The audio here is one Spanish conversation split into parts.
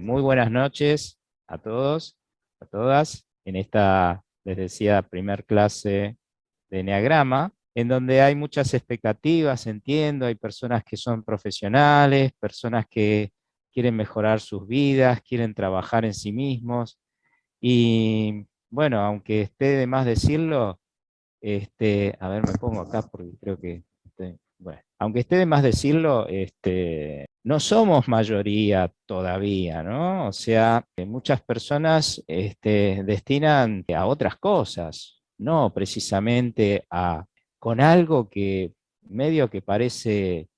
Muy buenas noches a todos, a todas, en esta, les decía, primer clase de Eneagrama, en donde hay muchas expectativas, entiendo, hay personas que son profesionales, personas que quieren mejorar sus vidas, quieren trabajar en sí mismos, y bueno, aunque esté de más decirlo, a ver, me pongo acá porque creo que, bueno, aunque esté de más decirlo, no somos mayoría todavía, ¿no? O sea, que muchas personas destinan a otras cosas, no precisamente con algo que medio que parece,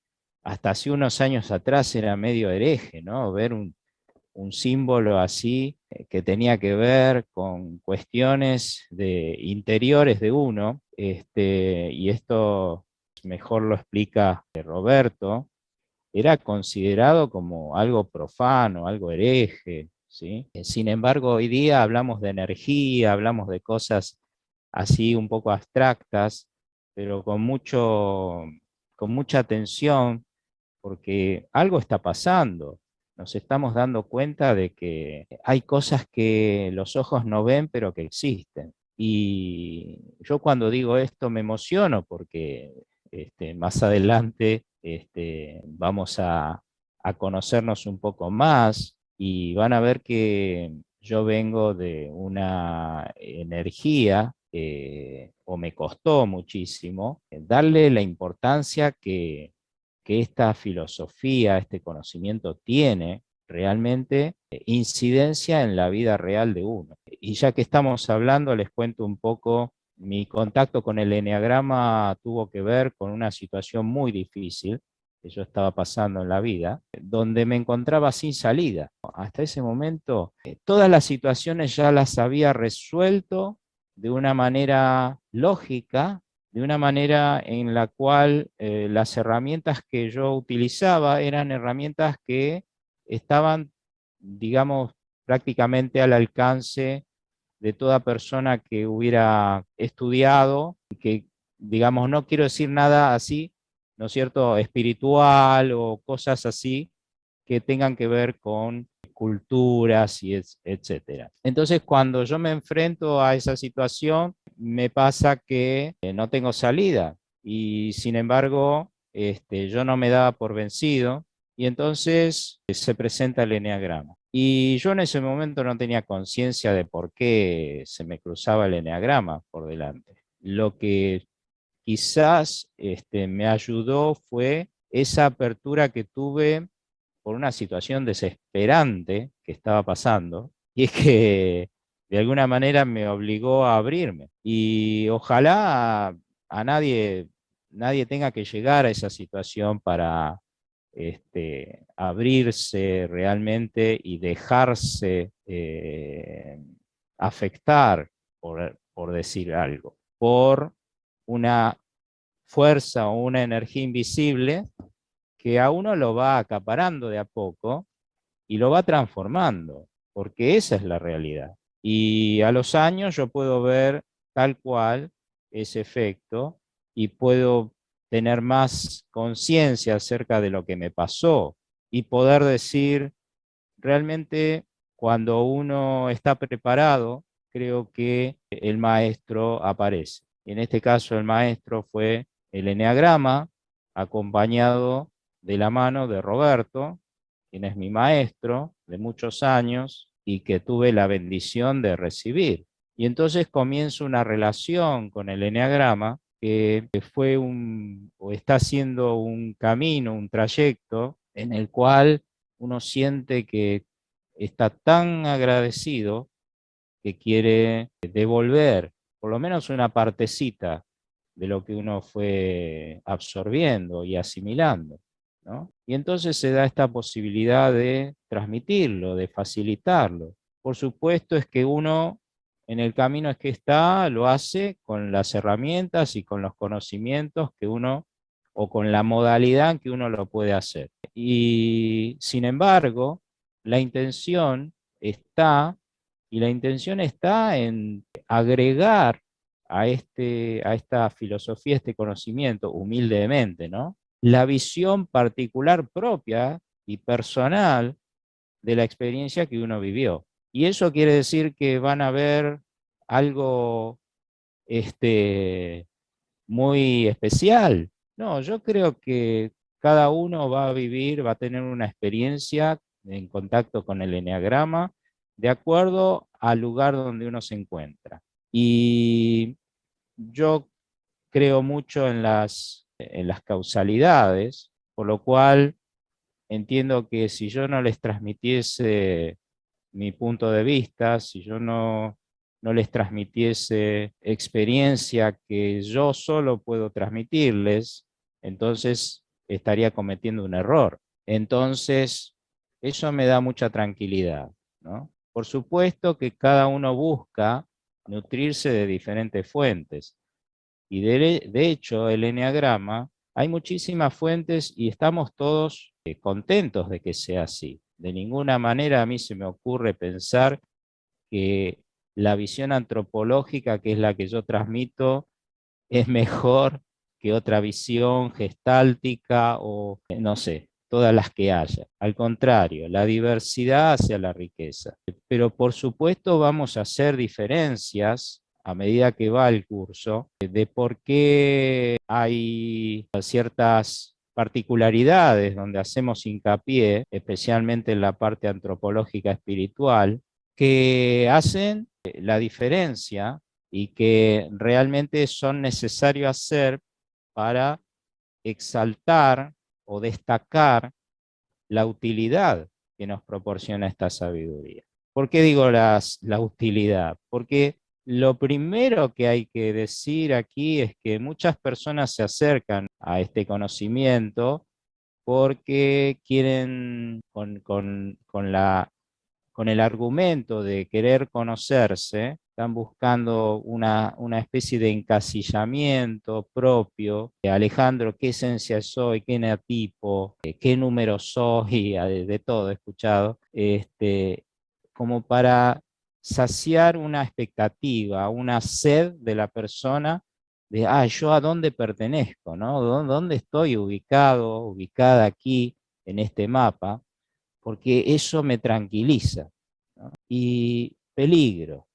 hasta hace unos años atrás era medio hereje, ¿no? Ver un símbolo así que tenía que ver con cuestiones interiores de uno, y esto mejor lo explica Roberto, era considerado como algo profano, algo hereje, ¿sí? Sin embargo, hoy día hablamos de energía, hablamos de cosas así un poco abstractas, pero con mucha atención, porque algo está pasando. Nos estamos dando cuenta de que hay cosas que los ojos no ven, pero que existen. Y yo cuando digo esto me emociono porque más adelante vamos a conocernos un poco más y van a ver que yo vengo de una energía, o me costó muchísimo, darle la importancia que esta filosofía, este conocimiento tiene realmente incidencia en la vida real de uno. Y ya que estamos hablando, les cuento un poco, mi contacto con el eneagrama tuvo que ver con una situación muy difícil que yo estaba pasando en la vida, donde me encontraba sin salida. Hasta ese momento, todas las situaciones ya las había resuelto de una manera lógica, de una manera en la cual las herramientas que yo utilizaba eran herramientas que estaban, digamos, prácticamente al alcance de toda persona que hubiera estudiado, que, digamos, no quiero decir nada así, ¿no es cierto?, espiritual o cosas así que tengan que ver con culturas y etcétera. Entonces, cuando yo me enfrento a esa situación, me pasa que no tengo salida y sin embargo, yo no me daba por vencido y entonces se presenta el eneagrama. Y yo en ese momento no tenía conciencia de por qué se me cruzaba el eneagrama por delante. Lo que quizás me ayudó fue esa apertura que tuve por una situación desesperante que estaba pasando, y es que de alguna manera me obligó a abrirme. Y ojalá a nadie tenga que llegar a esa situación para abrirse realmente y dejarse afectar, por decir algo, por una fuerza o una energía invisible que a uno lo va acaparando de a poco y lo va transformando, porque esa es la realidad. Y a los años yo puedo ver tal cual ese efecto y puedo tener más conciencia acerca de lo que me pasó y poder decir, realmente cuando uno está preparado, creo que el maestro aparece. Y en este caso el maestro fue el eneagrama, acompañado de la mano de Roberto, quien es mi maestro de muchos años y que tuve la bendición de recibir. Y entonces comienzo una relación con el eneagrama que fue o está siendo un camino, un trayecto en el cual uno siente que está tan agradecido que quiere devolver por lo menos una partecita de lo que uno fue absorbiendo y asimilando, ¿no? Y entonces se da esta posibilidad de transmitirlo, de facilitarlo. Por supuesto es que uno en el camino es que está, lo hace con las herramientas y con los conocimientos que uno, o con la modalidad en que uno lo puede hacer. Y sin embargo, la intención está, y la intención está en agregar a esta filosofía, este conocimiento, humildemente, ¿no? La visión particular propia y personal de la experiencia que uno vivió. Y eso quiere decir que van a ver algo muy especial. No, yo creo que cada uno va a vivir, va a tener una experiencia en contacto con el eneagrama de acuerdo al lugar donde uno se encuentra. Y yo creo mucho en las causalidades, por lo cual entiendo que si yo no les transmitiese mi punto de vista, si yo no les transmitiese experiencia que yo solo puedo transmitirles, entonces estaría cometiendo un error. Entonces, eso me da mucha tranquilidad, ¿no? Por supuesto que cada uno busca nutrirse de diferentes fuentes. Y de hecho, el eneagrama, hay muchísimas fuentes y estamos todos contentos de que sea así. De ninguna manera a mí se me ocurre pensar que la visión antropológica, que es la que yo transmito, es mejor que otra visión gestáltica o no sé, todas las que haya. Al contrario, la diversidad hacia la riqueza. Pero por supuesto vamos a hacer diferencias a medida que va el curso de por qué hay ciertas particularidades donde hacemos hincapié, especialmente en la parte antropológica espiritual, que hacen la diferencia y que realmente son necesarios hacer para exaltar o destacar la utilidad que nos proporciona esta sabiduría. ¿Por qué digo la utilidad? Porque lo primero que hay que decir aquí es que muchas personas se acercan a este conocimiento porque quieren, con el argumento de querer conocerse, están buscando una especie de encasillamiento propio. Alejandro, ¿qué esencia soy? ¿Qué eneatipo? ¿Qué número soy? De todo he escuchado. Como para saciar una expectativa, una sed de la persona de, ¿yo a dónde pertenezco? ¿No? ¿Dónde estoy ubicado, ubicada aquí en este mapa? Porque eso me tranquiliza, ¿no? Y peligro,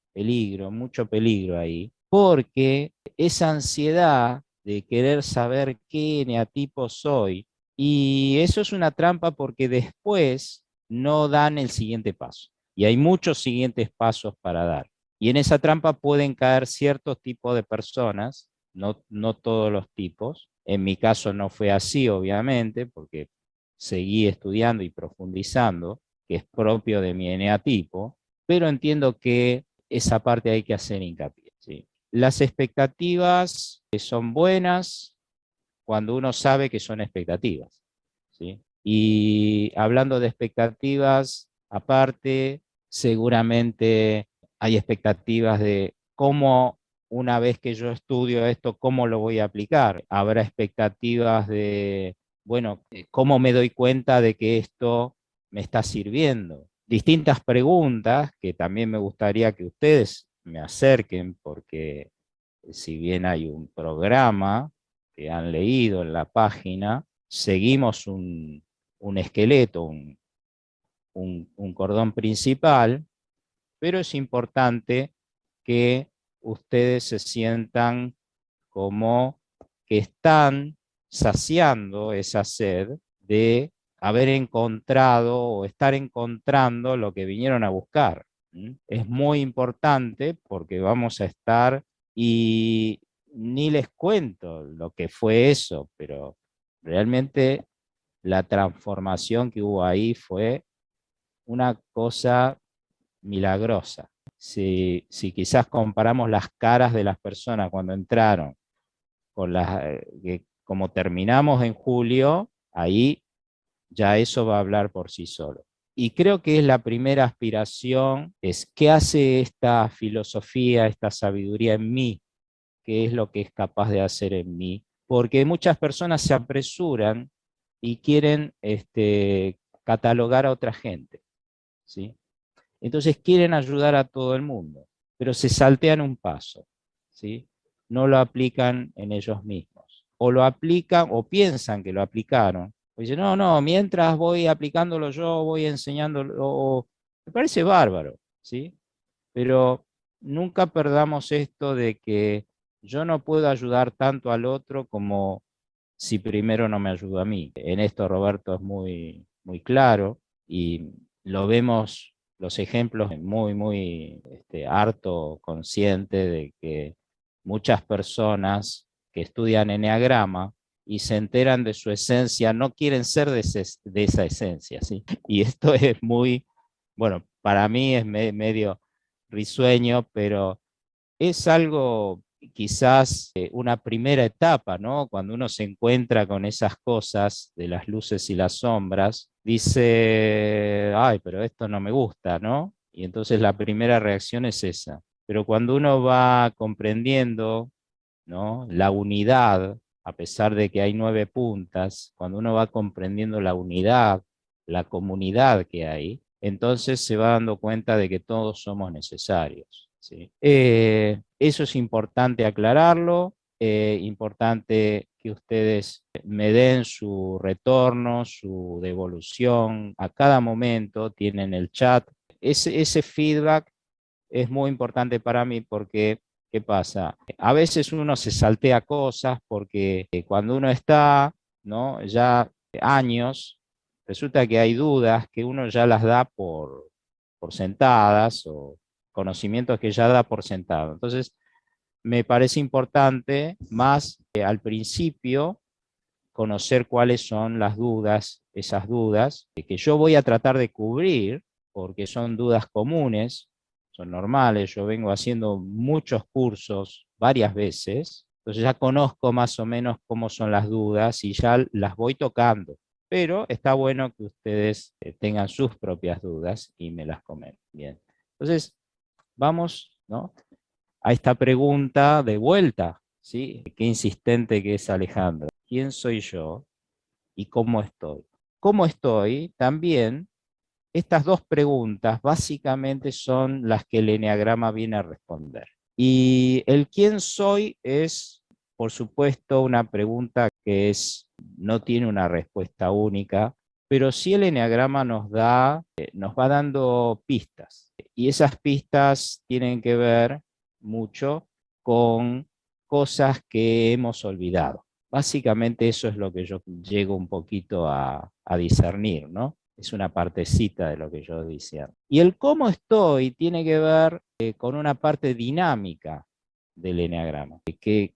mucho peligro ahí, porque esa ansiedad de querer saber qué eneatipo soy, y eso es una trampa porque después no dan el siguiente paso. Y hay muchos siguientes pasos para dar. Y en esa trampa pueden caer ciertos tipos de personas, no todos los tipos. En mi caso no fue así, obviamente, porque seguí estudiando y profundizando, que es propio de mi eneatipo, pero entiendo que esa parte hay que hacer hincapié, ¿sí? Las expectativas son buenas cuando uno sabe que son expectativas, ¿sí? Y hablando de expectativas, aparte, seguramente hay expectativas de cómo una vez que yo estudio esto, cómo lo voy a aplicar. Habrá expectativas de, bueno, ¿cómo me doy cuenta de que esto me está sirviendo? Distintas preguntas que también me gustaría que ustedes me acerquen, porque si bien hay un programa que han leído en la página, seguimos un esqueleto, un cordón principal, pero es importante que ustedes se sientan como que están saciando esa sed de haber encontrado o estar encontrando lo que vinieron a buscar. Es muy importante porque vamos a estar, y ni les cuento lo que fue eso, pero realmente la transformación que hubo ahí fue una cosa milagrosa. Si quizás comparamos las caras de las personas cuando entraron con como terminamos en julio, ahí ya eso va a hablar por sí solo. Y creo que es la primera aspiración, es qué hace esta filosofía, esta sabiduría en mí, qué es lo que es capaz de hacer en mí, porque muchas personas se apresuran y quieren catalogar a otra gente, ¿sí? Entonces quieren ayudar a todo el mundo, pero se saltean un paso, ¿sí? No lo aplican en ellos mismos. O lo aplican o piensan que lo aplicaron, Dice, no, no, mientras voy aplicándolo yo, voy enseñándolo, me parece bárbaro, ¿sí? Pero nunca perdamos esto de que yo no puedo ayudar tanto al otro como si primero no me ayuda a mí. En esto Roberto es muy, muy claro y lo vemos, los ejemplos, muy, muy harto consciente de que muchas personas que estudian eneagrama y se enteran de su esencia, no quieren ser de esa esencia, ¿sí? Y esto es muy, bueno, para mí es medio risueño, pero es algo quizás una primera etapa, ¿no? Cuando uno se encuentra con esas cosas de las luces y las sombras, dice, ay, pero esto no me gusta, ¿no? Y entonces la primera reacción es esa. Pero cuando uno va comprendiendo, ¿no? La unidad, a pesar de que hay 9 puntas, cuando uno va comprendiendo la unidad, la comunidad que hay, entonces se va dando cuenta de que todos somos necesarios, ¿sí? Eso es importante aclararlo, importante que ustedes me den su retorno, su devolución. A cada momento tienen el chat. Ese feedback es muy importante para mí porque, ¿qué pasa? A veces uno se saltea cosas porque cuando uno está, ¿no? Ya años, resulta que hay dudas que uno ya las da por sentadas o conocimientos que ya da por sentado. Entonces, me parece importante más al principio conocer cuáles son las dudas, esas dudas, que yo voy a tratar de cubrir, porque son dudas comunes, son normales, yo vengo haciendo muchos cursos varias veces, entonces ya conozco más o menos cómo son las dudas y ya las voy tocando, pero está bueno que ustedes tengan sus propias dudas y me las comenten. Bien, entonces vamos, ¿no? A esta pregunta de vuelta, ¿sí? Qué insistente que es Alejandro. ¿Quién soy yo y cómo estoy? ¿Cómo estoy? También, estas dos preguntas básicamente son las que el eneagrama viene a responder. Y el quién soy es, por supuesto, una pregunta que no tiene una respuesta única, pero sí el eneagrama nos va dando pistas. Y esas pistas tienen que ver mucho con cosas que hemos olvidado. Básicamente eso es lo que yo llego un poquito a discernir, ¿no? Es una partecita de lo que yo decía. Y el cómo estoy tiene que ver con una parte dinámica del eneagrama, que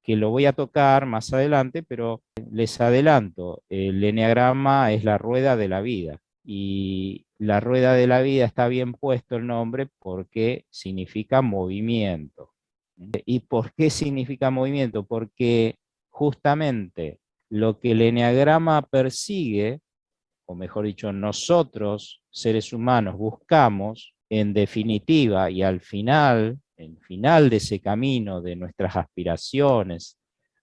lo voy a tocar más adelante, pero les adelanto, el eneagrama es la rueda de la vida. Y la rueda de la vida está bien puesto el nombre porque significa movimiento. ¿Y por qué significa movimiento? Porque justamente lo que el eneagrama persigue, o mejor dicho, nosotros, seres humanos, buscamos, en definitiva y al final, en final de ese camino de nuestras aspiraciones,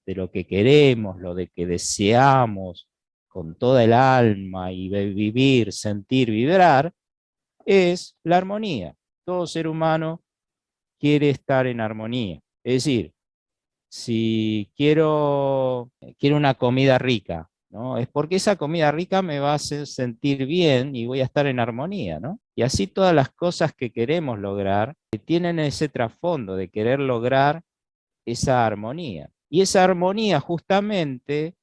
de lo que queremos, lo de que deseamos con toda el alma y vivir, sentir, vibrar, es la armonía. Todo ser humano quiere estar en armonía. Es decir, si quiero una comida rica, ¿no? Es porque esa comida rica me va a hacer sentir bien y voy a estar en armonía, ¿no? Y así todas las cosas que queremos lograr que tienen ese trasfondo de querer lograr esa armonía. Y esa armonía justamente,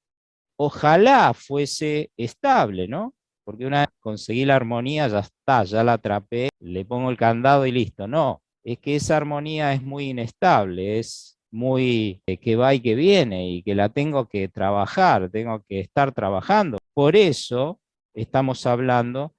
ojalá fuese estable, ¿no? Porque una vez conseguí la armonía, ya está, ya la atrapé, le pongo el candado y listo. No, es que esa armonía es muy inestable, es muy que va y que viene y que la tengo que trabajar, tengo que estar trabajando. Por eso estamos hablando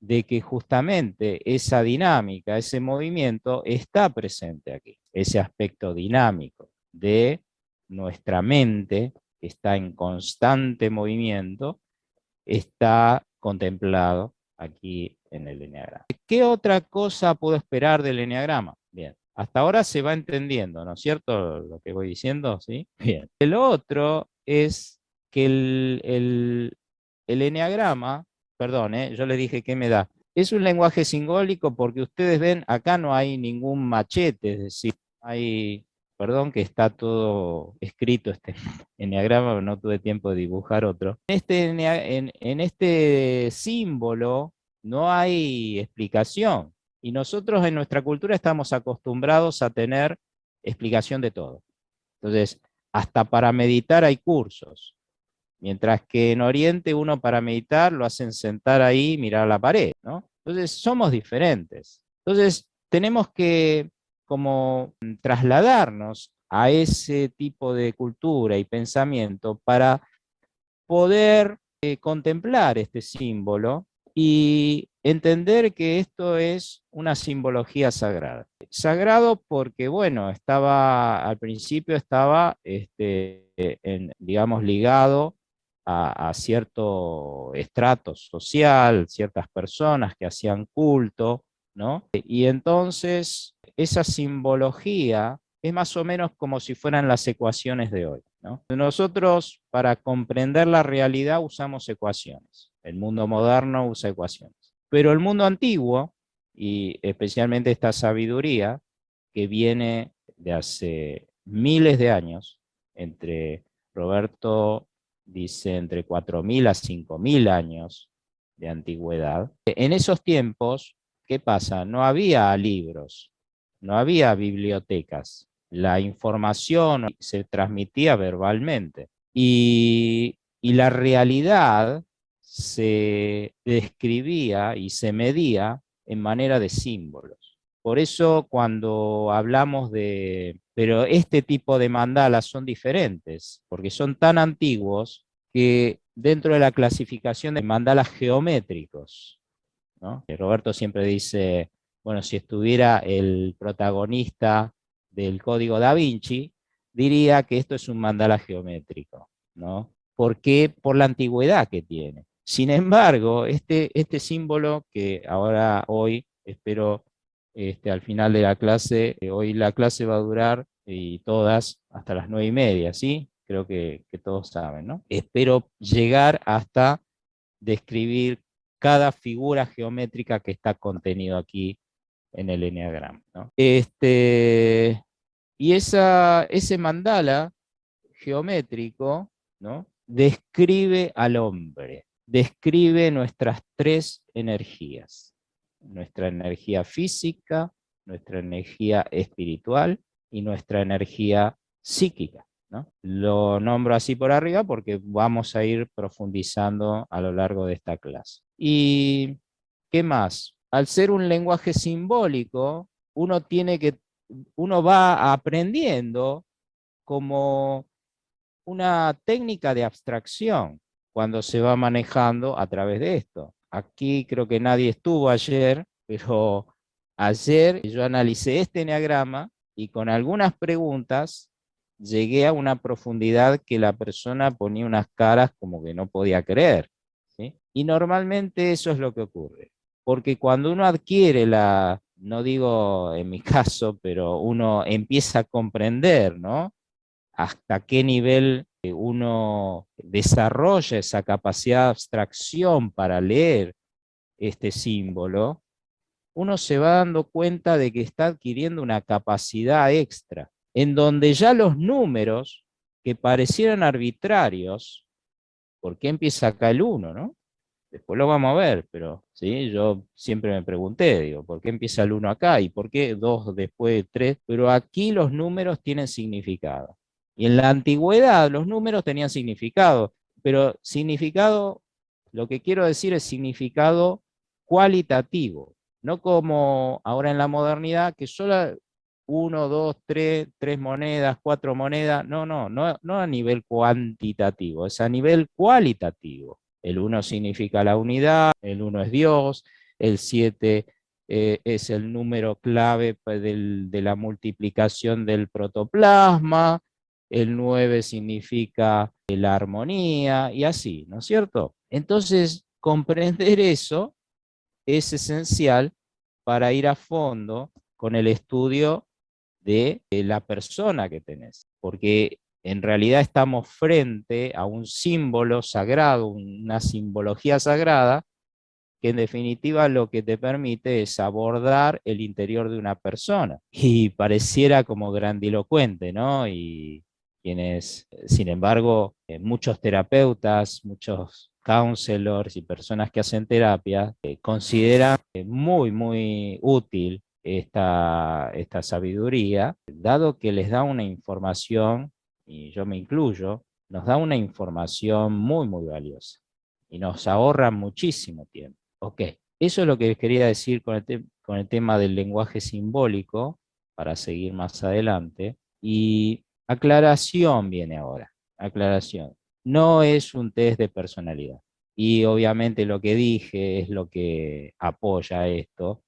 de que justamente esa dinámica, ese movimiento está presente aquí, ese aspecto dinámico de nuestra mente que está en constante movimiento, está contemplado aquí en el eneagrama. ¿Qué otra cosa puedo esperar del eneagrama? Bien, hasta ahora se va entendiendo, ¿no es cierto? Lo que voy diciendo, ¿sí? Bien. El otro es que el eneagrama, perdón, yo le dije que me da. Es un lenguaje simbólico porque ustedes ven, acá no hay ningún machete, es decir, hay perdón que está todo escrito este eneagrama, pero no tuve tiempo de dibujar otro. En este símbolo no hay explicación. Y nosotros en nuestra cultura estamos acostumbrados a tener explicación de todo. Entonces, hasta para meditar hay cursos. Mientras que en Oriente uno para meditar lo hacen sentar ahí y mirar a la pared, ¿no? Entonces somos diferentes. Entonces tenemos que como trasladarnos a ese tipo de cultura y pensamiento para poder contemplar este símbolo y entender que esto es una simbología sagrada. Sagrado porque, bueno, al principio estaba, digamos, ligado a cierto estrato social, ciertas personas que hacían culto, ¿no? Y entonces esa simbología es más o menos como si fueran las ecuaciones de hoy, ¿no? Nosotros, para comprender la realidad, usamos ecuaciones. El mundo moderno usa ecuaciones. Pero el mundo antiguo, y especialmente esta sabiduría, que viene de hace miles de años, Roberto dice entre 4.000 a 5.000 años de antigüedad. En esos tiempos, ¿qué pasa? No había libros, no había bibliotecas. La información se transmitía verbalmente. Y la realidad se describía y se medía en manera de símbolos. Por eso cuando hablamos pero este tipo de mandalas son diferentes, porque son tan antiguos que dentro de la clasificación de mandalas geométricos, ¿no? Roberto siempre dice, bueno, si estuviera el protagonista del Código Da Vinci, diría que esto es un mandala geométrico, ¿no? ¿Por qué? Por la antigüedad que tiene. Sin embargo, este símbolo que hoy, espero al final de la clase, hoy la clase va a durar y todas hasta las 9:30, ¿sí? Creo que todos saben, ¿no? Espero llegar hasta describir cada figura geométrica que está contenido aquí en el eneagrama, ¿no? Y ese mandala geométrico, ¿no? Describe al hombre, describe nuestras tres energías, nuestra energía física, nuestra energía espiritual y nuestra energía psíquica, ¿no? Lo nombro así por arriba porque vamos a ir profundizando a lo largo de esta clase. ¿Y qué más? Al ser un lenguaje simbólico, uno va aprendiendo como una técnica de abstracción cuando se va manejando a través de esto. Aquí creo que nadie estuvo ayer, pero ayer yo analicé este eneagrama y con algunas preguntas llegué a una profundidad que la persona ponía unas caras como que no podía creer, ¿sí? Y normalmente eso es lo que ocurre, porque cuando uno adquiere no digo en mi caso, pero uno empieza a comprender, ¿no? Hasta qué nivel uno desarrolla esa capacidad de abstracción para leer este símbolo, uno se va dando cuenta de que está adquiriendo una capacidad extra, en donde ya los números que parecieran arbitrarios, ¿por qué empieza acá el 1, no? Después lo vamos a ver, pero ¿sí? Yo siempre me pregunté, digo, ¿por qué empieza el 1 acá? ¿Y por qué 2 después 3? Pero aquí los números tienen significado. Y en la antigüedad los números tenían significado, pero significado, lo que quiero decir es significado cualitativo, no como ahora en la modernidad, que solo 1, 2, 3 monedas, 4 monedas, no a nivel cuantitativo, es a nivel cualitativo. El 1 significa la unidad, el 1 es Dios, el 7 es el número clave de la multiplicación del protoplasma, el 9 significa la armonía, y así, ¿no es cierto? Entonces, comprender eso es esencial para ir a fondo con el estudio de la persona que tenés, porque en realidad estamos frente a un símbolo sagrado, una simbología sagrada, que en definitiva lo que te permite es abordar el interior de una persona. Y pareciera como grandilocuente, ¿no? Y quienes, sin embargo, muchos terapeutas, muchos counselors y personas que hacen terapia consideran muy, muy útil esta sabiduría, dado que les da una información, y yo me incluyo, nos da una información muy, muy valiosa y nos ahorra muchísimo tiempo. Ok, eso es lo que quería decir con el tema del lenguaje simbólico, para seguir más adelante. Y aclaración viene ahora, aclaración. No es un test de personalidad. Y obviamente lo que dije es lo que apoya esto,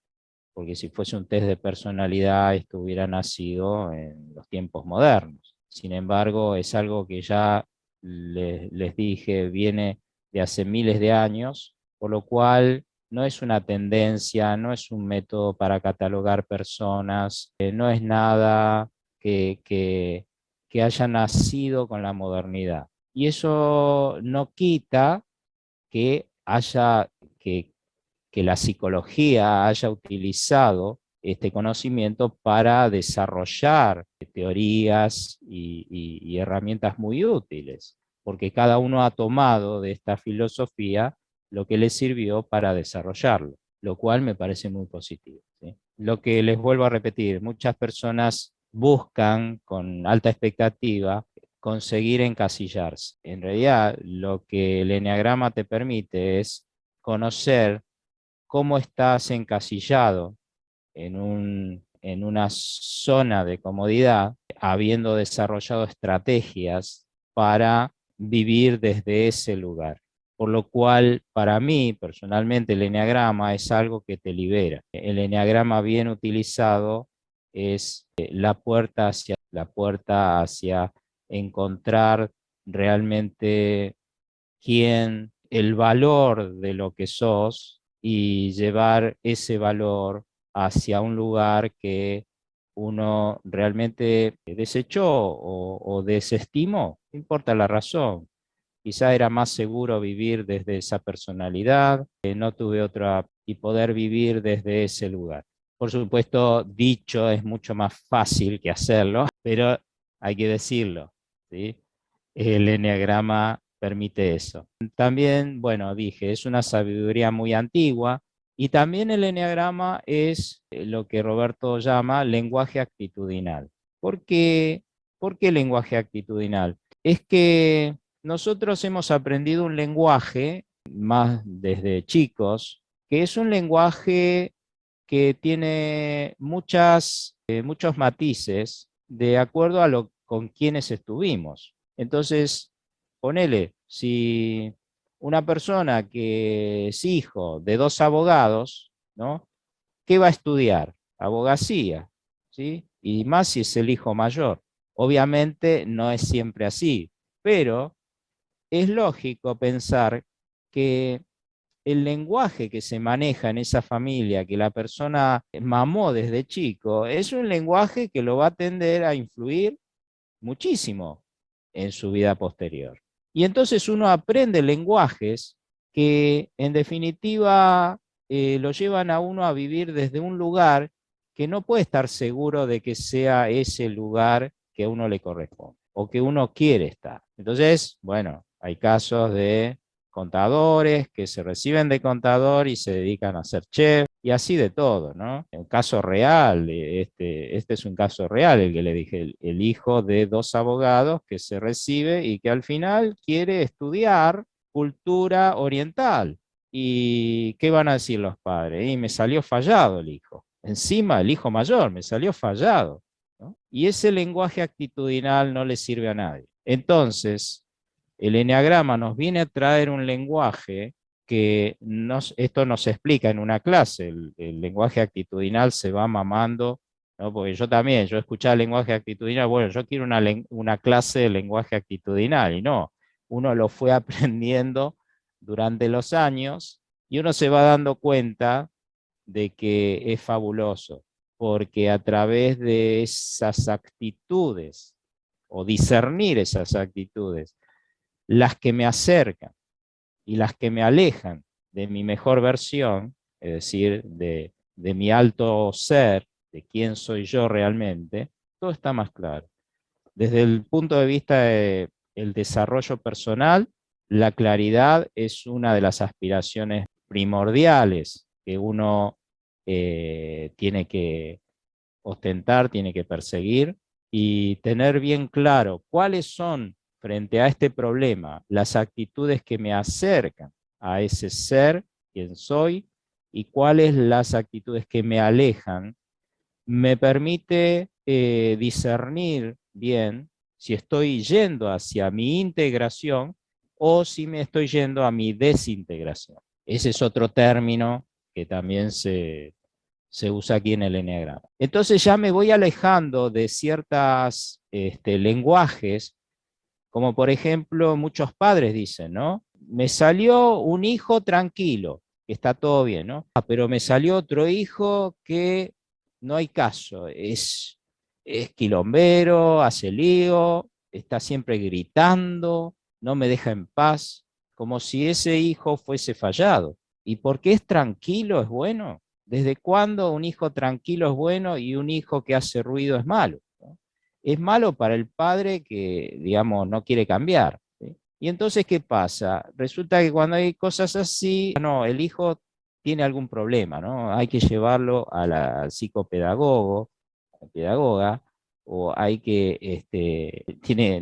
porque si fuese un test de personalidad, esto hubiera nacido en los tiempos modernos. Sin embargo, es algo que ya les dije, viene de hace miles de años, por lo cual no es una tendencia, no es un método para catalogar personas, no es nada que, que, que haya nacido con la modernidad. Y eso no quita que haya, que, que la psicología haya utilizado este conocimiento para desarrollar teorías y herramientas muy útiles, porque cada uno ha tomado de esta filosofía lo que le sirvió para desarrollarlo, lo cual me parece muy positivo, ¿sí? Lo que les vuelvo a repetir, muchas personas buscan con alta expectativa conseguir encasillarse. En realidad, lo que el eneagrama te permite es conocer cómo estás encasillado en una zona de comodidad, habiendo desarrollado estrategias para vivir desde ese lugar. Por lo cual, para mí, personalmente, el eneagrama es algo que te libera. El eneagrama bien utilizado es la puerta hacia encontrar realmente quién, el valor de lo que sos y llevar ese valor hacia un lugar que uno realmente desechó o desestimó, no importa la razón. Quizá era más seguro vivir desde esa personalidad, no tuve otra, y poder vivir desde ese lugar. Por supuesto, dicho es mucho más fácil que hacerlo, pero hay que decirlo, ¿sí? El eneagrama permite eso. También, bueno, dije, es una sabiduría muy antigua, y también el eneagrama es lo que Roberto llama lenguaje actitudinal. ¿Por qué? ¿Por qué lenguaje actitudinal? Es que nosotros hemos aprendido un lenguaje, más desde chicos, que es un lenguaje que tiene muchos matices de acuerdo a con quienes estuvimos. Entonces, ponele, si una persona que es hijo de dos abogados, ¿no? ¿Qué va a estudiar? Abogacía, ¿sí? Y más si es el hijo mayor. Obviamente no es siempre así, pero es lógico pensar que el lenguaje que se maneja en esa familia, que la persona mamó desde chico, es un lenguaje que lo va a tender a influir muchísimo en su vida posterior. Y entonces uno aprende lenguajes que en definitiva lo llevan a uno a vivir desde un lugar que no puede estar seguro de que sea ese lugar que a uno le corresponde o que uno quiere estar. Entonces, bueno, hay casos de contadores que se reciben de contador y se dedican a ser chef, y así de todo, ¿no? Un caso real, este es un caso real, el que le dije, el hijo de dos abogados que se recibe y que al final quiere estudiar cultura oriental. ¿Y qué van a decir los padres? Y me salió fallado el hijo. Encima el hijo mayor, me salió fallado, ¿no? Y ese lenguaje actitudinal no le sirve a nadie. Entonces, el eneagrama nos viene a traer un lenguaje que esto nos explica en una clase. El lenguaje actitudinal se va mamando, ¿no? Porque yo también, yo escuchaba el lenguaje actitudinal, bueno, yo quiero una clase de lenguaje actitudinal, y no, uno lo fue aprendiendo durante los años, y uno se va dando cuenta de que es fabuloso, porque a través de esas actitudes, o discernir esas actitudes, las que me acercan y las que me alejan de mi mejor versión, es decir, de mi alto ser, de quién soy yo realmente, todo está más claro. Desde el punto de vista del desarrollo personal, la claridad es una de las aspiraciones primordiales que uno tiene que ostentar, tiene que perseguir y tener bien claro cuáles son, frente a este problema, las actitudes que me acercan a ese ser, quien soy, y cuáles las actitudes que me alejan, me permite discernir bien si estoy yendo hacia mi integración o si me estoy yendo a mi desintegración. Ese es otro término que también se usa aquí en el eneagrama. Entonces ya me voy alejando de ciertos lenguajes, como por ejemplo muchos padres dicen, ¿no? Me salió un hijo tranquilo, que está todo bien, ¿no? Pero me salió otro hijo que no hay caso, es quilombero, hace lío, está siempre gritando, no me deja en paz, como si ese hijo fuese fallado. ¿Y por qué es tranquilo es bueno? ¿Desde cuándo un hijo tranquilo es bueno y un hijo que hace ruido es malo? ¿No? Es malo para el padre que, digamos, no quiere cambiar, ¿sí? Y entonces, ¿qué pasa? Resulta que cuando hay cosas así, no, el hijo tiene algún problema, ¿no? Hay que llevarlo al psicopedagogo, a la pedagoga, o hay que,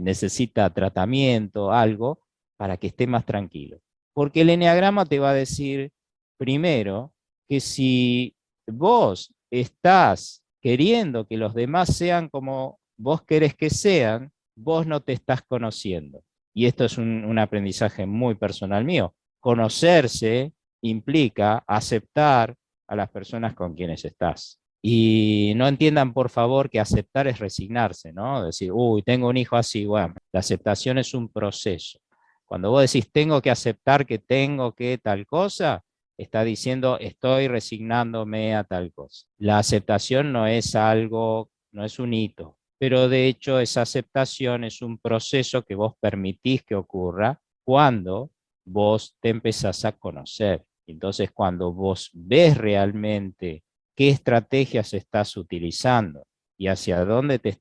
necesita tratamiento, algo, para que esté más tranquilo. Porque el eneagrama te va a decir, primero, que si vos estás queriendo que los demás sean como vos querés que sean, vos no te estás conociendo. Y esto es un aprendizaje muy personal mío. Conocerse implica aceptar a las personas con quienes estás. Y no entiendan, por favor, que aceptar es resignarse, ¿no? Decir, uy, tengo un hijo así. Bueno, la aceptación es un proceso. Cuando vos decís, tengo que aceptar que tengo que tal cosa, está diciendo, estoy resignándome a tal cosa. La aceptación no es algo, no es un hito, pero de hecho esa aceptación es un proceso que vos permitís que ocurra cuando vos te empezás a conocer. Entonces, cuando vos ves realmente qué estrategias estás utilizando y hacia dónde te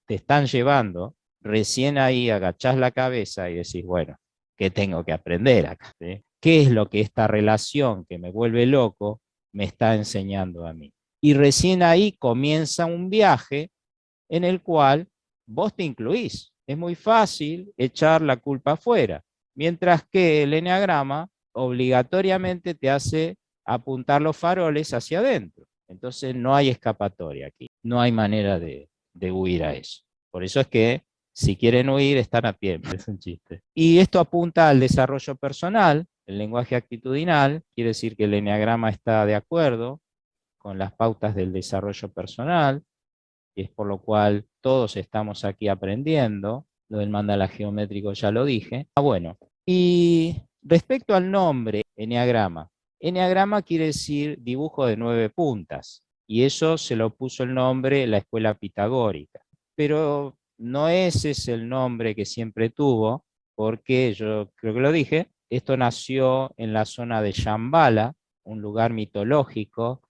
están llevando, recién ahí agachás la cabeza y decís, bueno, ¿qué tengo que aprender acá? ¿Sí? ¿Qué es lo que esta relación que me vuelve loco me está enseñando a mí? Y recién ahí comienza un viaje en el cual vos te incluís. Es muy fácil echar la culpa afuera, mientras que el eneagrama obligatoriamente te hace apuntar los faroles hacia adentro. Entonces no hay escapatoria aquí, no hay manera de huir a eso. Por eso es que si quieren huir, están a pie, es un chiste. Y esto apunta al desarrollo personal, el lenguaje actitudinal, quiere decir que el eneagrama está de acuerdo con las pautas del desarrollo personal, y es por lo cual todos estamos aquí aprendiendo. Lo del mandala geométrico ya lo dije. Bueno, y respecto al nombre, eneagrama. Eneagrama quiere decir dibujo de 9 puntas, y eso se lo puso el nombre la escuela pitagórica. Pero no ese es el nombre que siempre tuvo, porque yo creo que lo dije, esto nació en la zona de Shambhala, un lugar mitológico,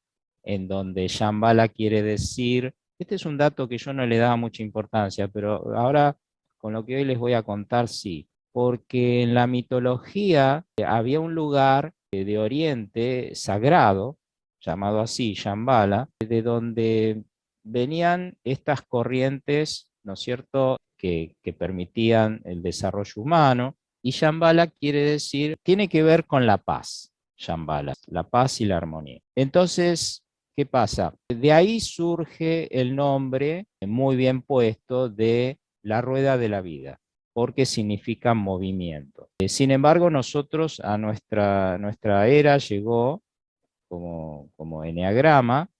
en donde Shambhala quiere decir, este es un dato que yo no le daba mucha importancia, pero ahora con lo que hoy les voy a contar sí, porque en la mitología había un lugar de Oriente sagrado, llamado así, Shambhala, de donde venían estas corrientes, ¿no es cierto?, que permitían el desarrollo humano, y Shambhala quiere decir, tiene que ver con la paz, Shambhala, la paz y la armonía. Entonces, ¿qué pasa? De ahí surge el nombre muy bien puesto de la rueda de la vida, porque significa movimiento. Sin embargo, nosotros a nuestra era llegó como eneagrama,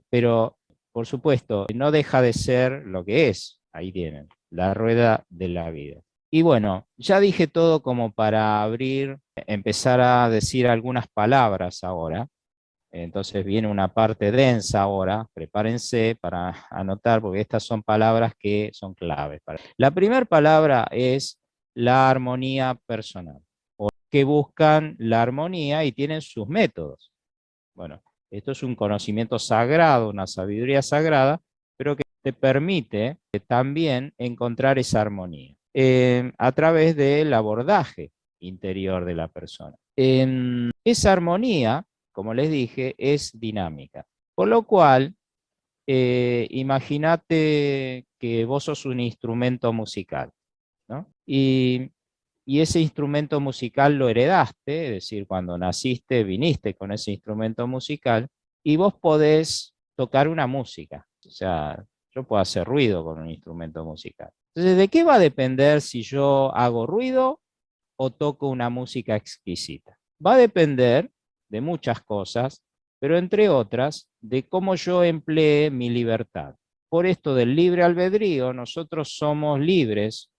pero por supuesto no deja de ser lo que es, ahí tienen, la rueda de la vida. Y bueno, ya dije todo como para abrir, empezar a decir algunas palabras ahora. Entonces viene una parte densa ahora, prepárense para anotar porque estas son palabras que son claves. La primera palabra es la armonía personal. que buscan la armonía y tienen sus métodos. Bueno, esto es un conocimiento sagrado, una sabiduría sagrada, pero que te permite también encontrar esa armonía a través del abordaje interior de la persona. Esa armonía, como les dije, es dinámica. Por lo cual, imagínate que vos sos un instrumento musical, ¿no? Y ese instrumento musical lo heredaste, es decir, cuando naciste viniste con ese instrumento musical y vos podés tocar una música. O sea, yo puedo hacer ruido con un instrumento musical. Entonces, ¿de qué va a depender si yo hago ruido o toco una música exquisita? Va a depender de muchas cosas, pero entre otras, de cómo yo emplee mi libertad. Por esto del libre albedrío, nosotros somos libres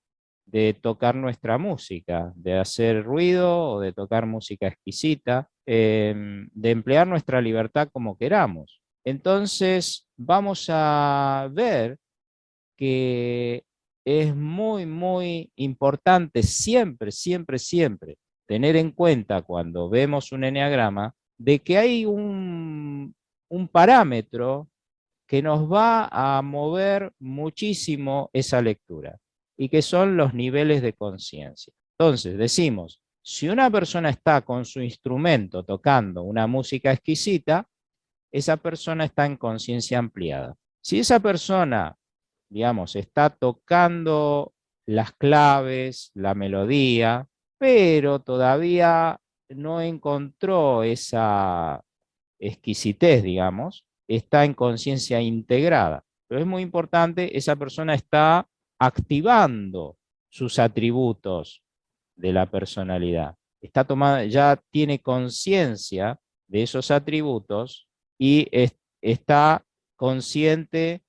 de tocar nuestra música, de hacer ruido o de tocar música exquisita, de emplear nuestra libertad como queramos. Entonces, vamos a ver que es muy, muy importante siempre, siempre, siempre tener en cuenta cuando vemos un eneagrama de que hay un parámetro que nos va a mover muchísimo esa lectura y que son los niveles de conciencia. Entonces, decimos, si una persona está con su instrumento tocando una música exquisita, esa persona está en conciencia ampliada. Si esa persona, digamos, está tocando las claves, la melodía, pero todavía no encontró esa exquisitez, digamos, está en conciencia integrada. Pero es muy importante, esa persona está activando sus atributos de la personalidad. Está tomada, ya tiene conciencia de esos atributos y está consciente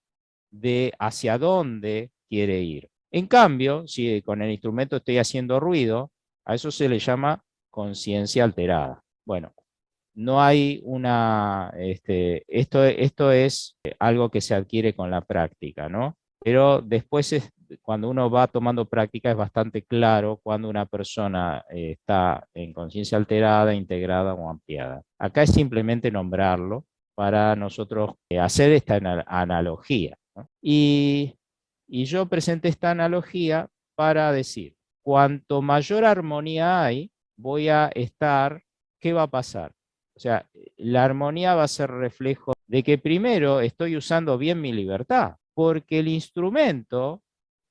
de hacia dónde quiere ir. En cambio, si con el instrumento estoy haciendo ruido, a eso se le llama conciencia alterada. Bueno, no hay una, esto es algo que se adquiere con la práctica, ¿no? Pero después, cuando uno va tomando práctica, es bastante claro cuando una persona está en conciencia alterada, integrada o ampliada. Acá es simplemente nombrarlo para nosotros hacer esta analogía, ¿no? Y yo presenté esta analogía para decir, cuanto mayor armonía hay, voy a estar, ¿qué va a pasar? O sea, la armonía va a ser reflejo de que primero estoy usando bien mi libertad, porque el instrumento,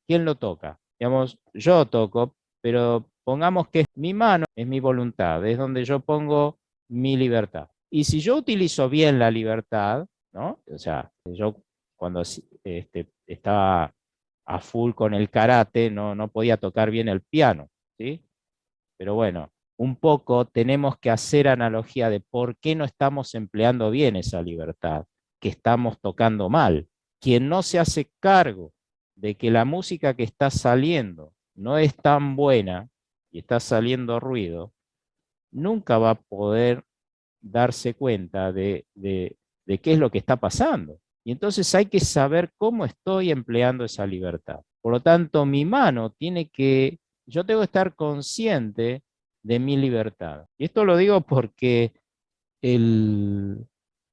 ¿quién lo toca? Digamos, yo toco, pero pongamos que mi mano es mi voluntad, es donde yo pongo mi libertad. Y si yo utilizo bien la libertad, ¿no? O sea, yo cuando estaba a full con el karate, no podía tocar bien el piano, ¿sí? Pero bueno, un poco tenemos que hacer analogía de por qué no estamos empleando bien esa libertad, que estamos tocando mal. Quien no se hace cargo de que la música que está saliendo no es tan buena y está saliendo ruido, nunca va a poder darse cuenta de qué es lo que está pasando. Y entonces hay que saber cómo estoy empleando esa libertad. Por lo tanto, mi mano yo tengo que estar consciente de mi libertad. Y esto lo digo porque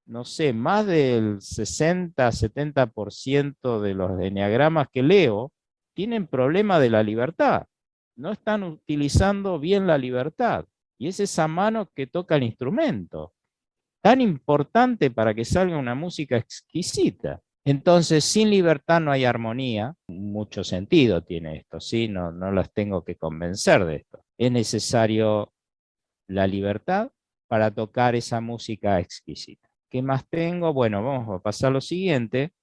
no sé, más del 60-70% de los enneagramas que leo tienen problema de la libertad. No están utilizando bien la libertad. Y es esa mano que toca el instrumento, tan importante para que salga una música exquisita. Entonces, sin libertad no hay armonía. Mucho sentido tiene esto, ¿sí? No las tengo que convencer de esto. Es necesario la libertad para tocar esa música exquisita. ¿Qué más tengo? Bueno, vamos a pasar a lo siguiente.